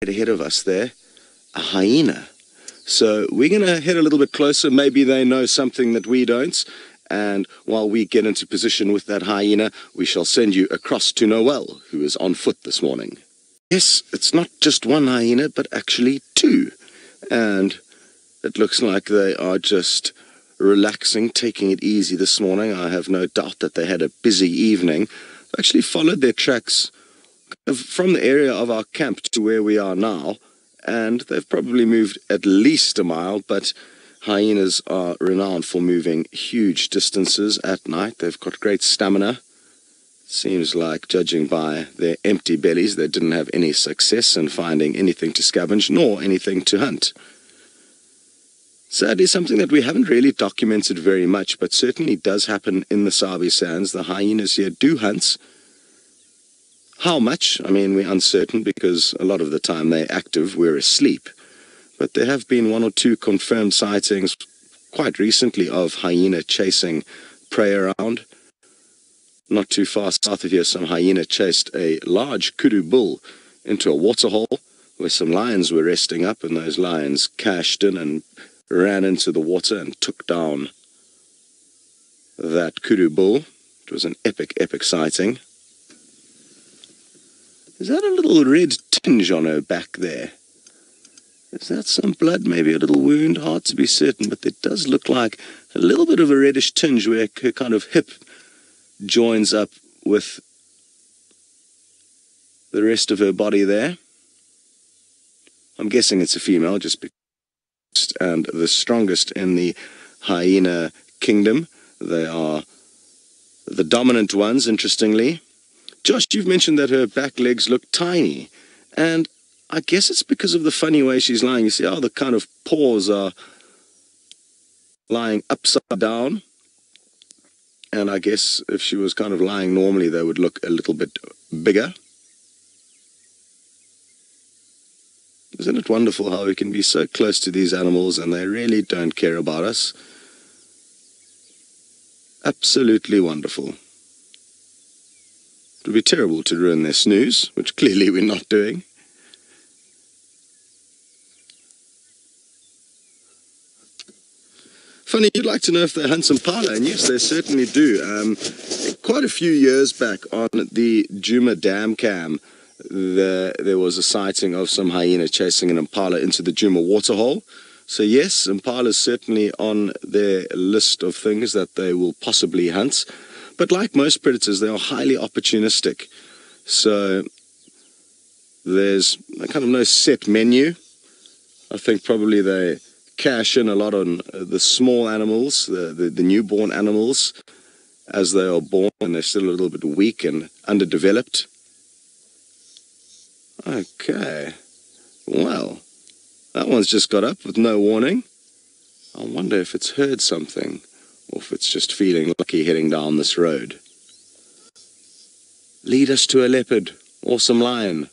ahead of us there, a hyena. So we're going to head a little bit closer. Maybe they know something that we don't. And while we get into position with that hyena, we shall send you across to Noel, who is on foot this morning. Yes, it's not just one hyena, but actually two. And it looks like they are just relaxing, taking it easy this morning. I have no doubt that they had a busy evening. They actually followed their tracks from the area of our camp to where we are now, and they've probably moved at least a mile, but hyenas are renowned for moving huge distances at night. They've got great stamina. Seems like, judging by their empty bellies, they didn't have any success in finding anything to scavenge, nor anything to hunt. Sadly, something that we haven't really documented very much, but certainly does happen in the Sabi Sands. The hyenas here do hunt. How much? I mean, we're uncertain because a lot of the time they're active, we're asleep. But there have been one or two confirmed sightings quite recently of hyena chasing prey around. Not too far south of here, some hyena chased a large kudu bull into a waterhole where some lions were resting up, and those lions cashed in and ran into the water and took down that kudu bull. It was an epic, epic sighting. Is that a little red tinge on her back there? Is that some blood, maybe a little wound? Hard to be certain, but it does look like a little bit of a reddish tinge where her kind of hip joins up with the rest of her body there. I'm guessing it's a female, just because. And the strongest in the hyena kingdom. They are the dominant ones, interestingly. Josh, you've mentioned that her back legs look tiny, and I guess it's because of the funny way she's lying. You see how the kind of paws are lying upside down, and I guess if she was kind of lying normally, they would look a little bit bigger. Isn't it wonderful how we can be so close to these animals and they really don't care about us? Absolutely wonderful. It would be terrible to ruin their snooze, which clearly we're not doing. Funny, you'd like to know if they hunt impala, and yes, they certainly do. Quite a few years back on the Djuma dam cam, there was a sighting of some hyena chasing an impala into the Djuma waterhole. So yes, impala is certainly on their list of things that they will possibly hunt. But like most predators, they are highly opportunistic. So there's kind of no set menu. I think probably they cash in a lot on the small animals, the newborn animals, as they are born and they're still a little bit weak and underdeveloped. Okay, well, that one's just got up with no warning. I wonder if it's heard something, or if it's just feeling lucky heading down this road. Lead us to a leopard, or some lion.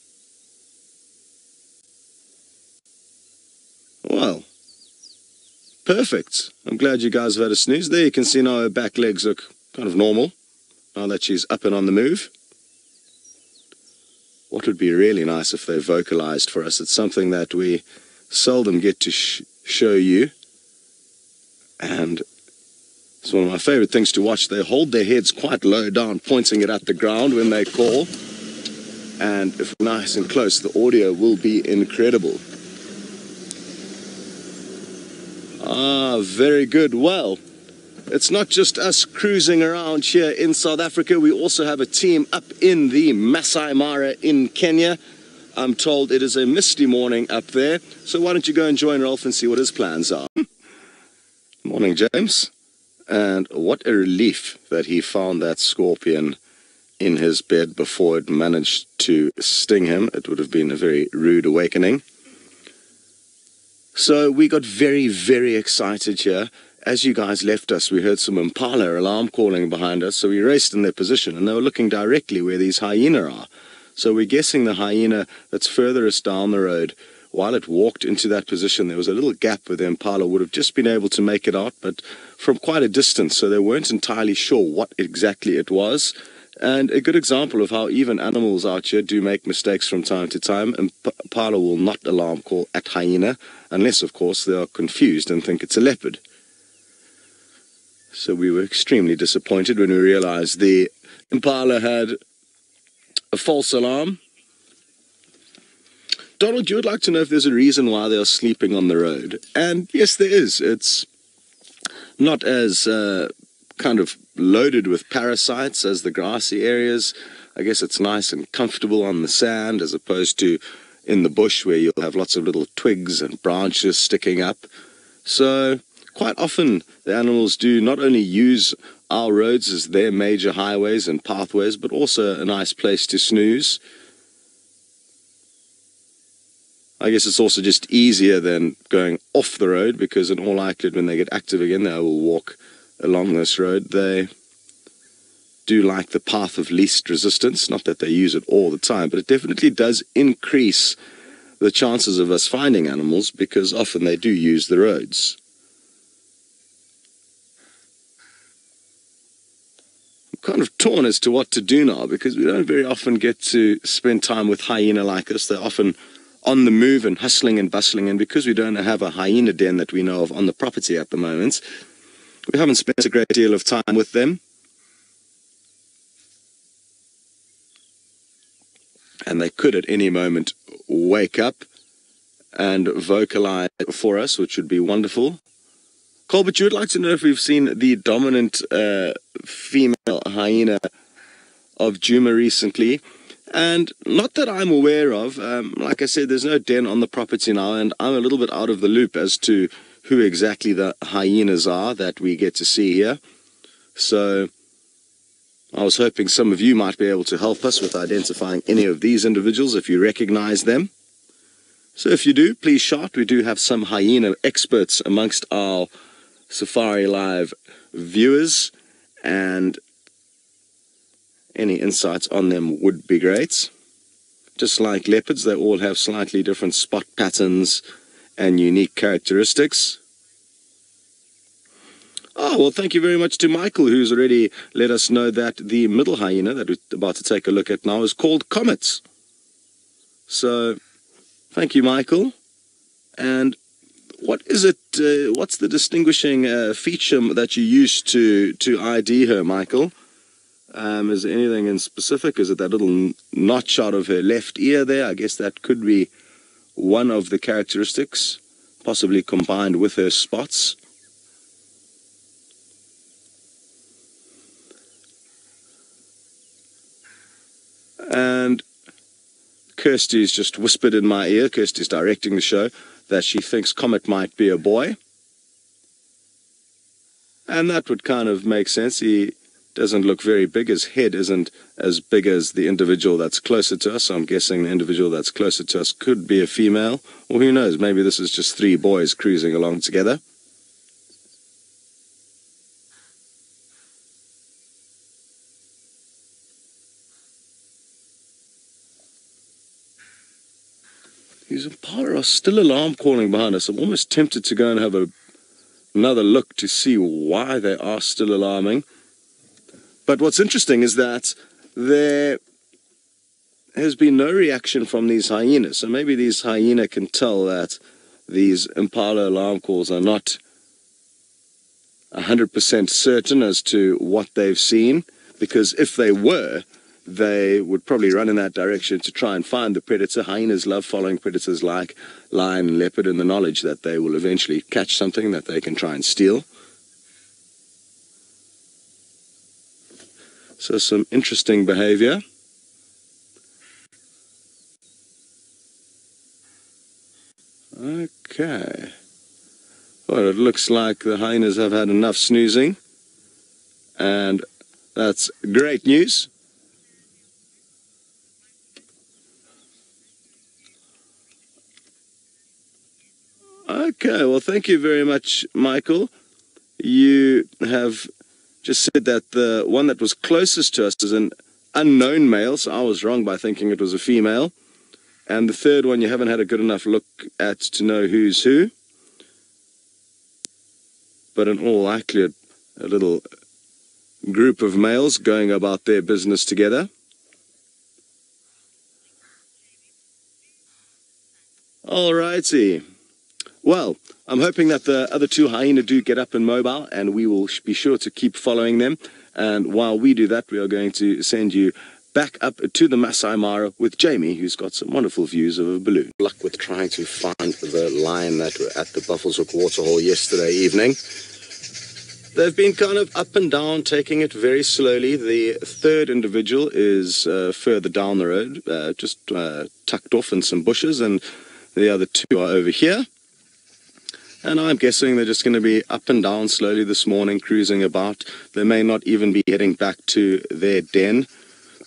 Well, perfect. I'm glad you guys have had a snooze. There you can see now her back legs look kind of normal, now that she's up and on the move. What would be really nice if they vocalized for us. It's something that we seldom get to show you. And it's one of my favorite things to watch. They hold their heads quite low down, pointing it at the ground when they call. And if nice and close, the audio will be incredible. Ah, very good. Well, it's not just us cruising around here in South Africa. We also have a team up in the Masai Mara in Kenya. I'm told it is a misty morning up there. So why don't you go and join Rolf and see what his plans are. Morning, James. And what a relief that he found that scorpion in his bed before it managed to sting him. It would have been a very rude awakening. So we got very, very excited here. As you guys left us, we heard some impala alarm calling behind us, so we raced in their position, and they were looking directly where these hyena are. So we're guessing the hyena that's furthest down the road, while it walked into that position, there was a little gap where the impala would have just been able to make it out, but from quite a distance, so they weren't entirely sure what exactly it was. And a good example of how even animals out here do make mistakes from time to time. Impala will not alarm call at hyena, unless, of course, they are confused and think it's a leopard. So we were extremely disappointed when we realized the impala had a false alarm. Donald, you would like to know if there's a reason why they are sleeping on the road. And yes, there is. It's not as kind of loaded with parasites as the grassy areas. I guess it's nice and comfortable on the sand as opposed to in the bush where you'll have lots of little twigs and branches sticking up. So quite often the animals do not only use our roads as their major highways and pathways, but also a nice place to snooze. I guess it's also just easier than going off the road, because in all likelihood when they get active again they will walk along this road. They do like the path of least resistance, not that they use it all the time, but it definitely does increase the chances of us finding animals, because often they do use the roads. I'm kind of torn as to what to do now, because we don't very often get to spend time with hyena like this. They're often on the move and hustling and bustling, and because we don't have a hyena den that we know of on the property at the moment, we haven't spent a great deal of time with them. And they could at any moment wake up and vocalize for us, which would be wonderful. Colbert, you would like to know if we've seen the dominant female hyena of Djuma recently. And not that I'm aware of. Like I said, there's no den on the property now, and I'm a little bit out of the loop as to who exactly the hyenas are that we get to see here. So I was hoping some of you might be able to help us with identifying any of these individuals if you recognize them. So if you do, please shout. We do have some hyena experts amongst our Safari Live viewers, and any insights on them would be great. Just like leopards, they all have slightly different spot patterns and unique characteristics. Oh, well, thank you very much to Michael, who's already let us know that the middle hyena that we're about to take a look at now is called Comet. So, thank you, Michael. And what is it, what's the distinguishing feature that you used to ID her, Michael? Is there anything in specific? Is it that little notch out of her left ear there? I guess that could be one of the characteristics, possibly combined with her spots. And Kirsty's just whispered in my ear, Kirsty's directing the show, that she thinks Comet might be a boy. And that would kind of make sense. He doesn't look very big. His head isn't as big as the individual that's closer to us. So I'm guessing the individual that's closer to us could be a female. Or who knows, maybe this is just three boys cruising along together. These impala are still alarm calling behind us. I'm almost tempted to go and have another look to see why they are still alarming. But what's interesting is that there has been no reaction from these hyenas. So maybe these hyena can tell that these impala alarm calls are not 100% certain as to what they've seen, because if they were, they would probably run in that direction to try and find the predator. Hyenas love following predators like lion and leopard, in the knowledge that they will eventually catch something that they can try and steal. So some interesting behavior. Okay. Well, it looks like the hyenas have had enough snoozing, and that's great news. Okay, well, thank you very much, Michael. You have just said that the one that was closest to us is an unknown male, so I was wrong by thinking it was a female. And the third one you haven't had a good enough look at to know who's who. But in all likelihood, a little group of males going about their business together. Alrighty. Well, I'm hoping that the other two hyena do get up and mobile, and we will be sure to keep following them. And while we do that, we are going to send you back up to the Masai Mara with Jamie, who's got some wonderful views of a balloon. Luck with trying to find the lion that were at the Buffalo's Hook waterhole yesterday evening. They've been kind of up and down, taking it very slowly. The third individual is further down the road, just tucked off in some bushes, and the other two are over here. And I'm guessing they're just going to be up and down slowly this morning, cruising about. They may not even be heading back to their den.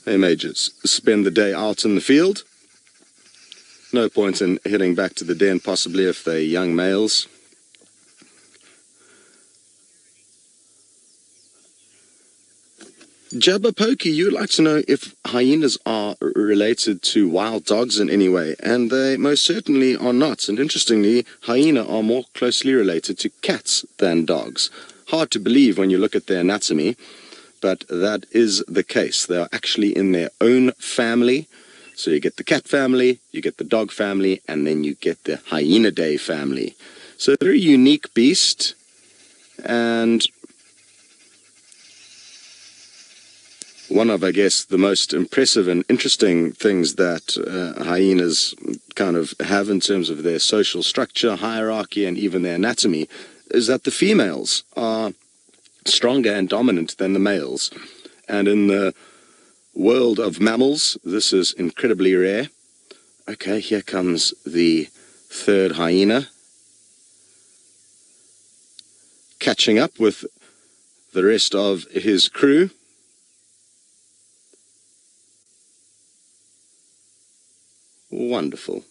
They may just spend the day out in the field. No point in heading back to the den, possibly, if they're young males. Jabba Pokey, you would like to know if hyenas are related to wild dogs in any way, and they most certainly are not. And interestingly, hyena are more closely related to cats than dogs. Hard to believe when you look at their anatomy, but that is the case. They are actually in their own family. So you get the cat family, you get the dog family, and then you get the Hyenidae family. So a very unique beast, and one of, I guess, the most impressive and interesting things that hyenas kind of have in terms of their social structure, hierarchy, and even their anatomy, is that the females are stronger and dominant than the males. And in the world of mammals, this is incredibly rare. Okay, here comes the third hyena, catching up with the rest of his crew. Wonderful.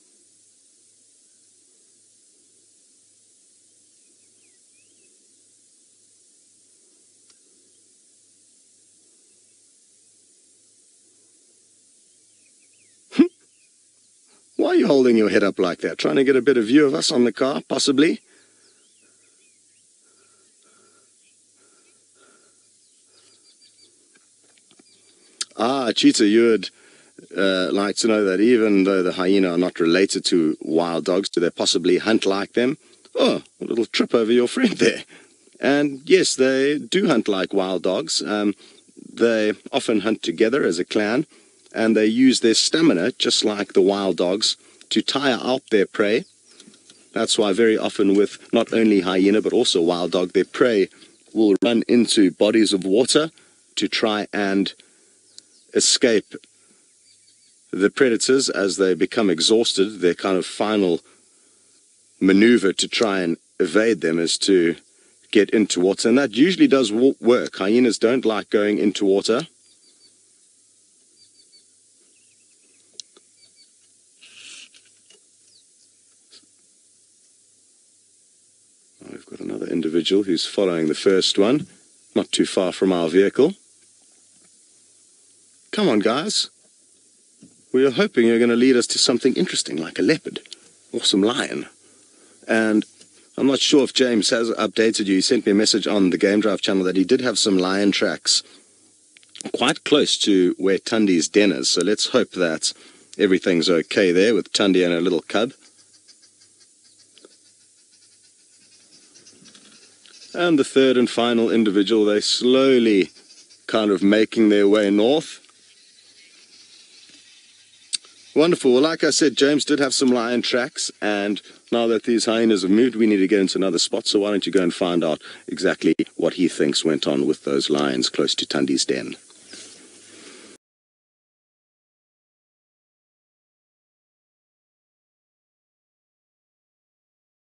Why are you holding your head up like that? Trying to get a better view of us on the car, possibly? Ah, Chitwa, you would like to know that even though the hyena are not related to wild dogs, do they possibly hunt like them? Oh, a little trip over your friend there. And yes, they do hunt like wild dogs. They often hunt together as a clan, and they use their stamina, just like the wild dogs, to tire out their prey. That's why very often with not only hyena but also wild dog, their prey will run into bodies of water to try and escape the predators as they become exhausted. Their kind of final maneuver to try and evade them is to get into water, and that usually does work. Hyenas don't like going into water. We've got another individual who's following the first one, not too far from our vehicle. Come on, guys. We are hoping you're going to lead us to something interesting, like a leopard or some lion. And I'm not sure if James has updated you. He sent me a message on the Game Drive channel that he did have some lion tracks quite close to where Tundi's den is. So let's hope that everything's okay there with Tundi and her little cub. And the third and final individual, they're slowly kind of making their way north. Wonderful. Well, like I said, James did have some lion tracks, and now that these hyenas have moved, we need to get into another spot. So why don't you go and find out exactly what he thinks went on with those lions close to Tundi's den.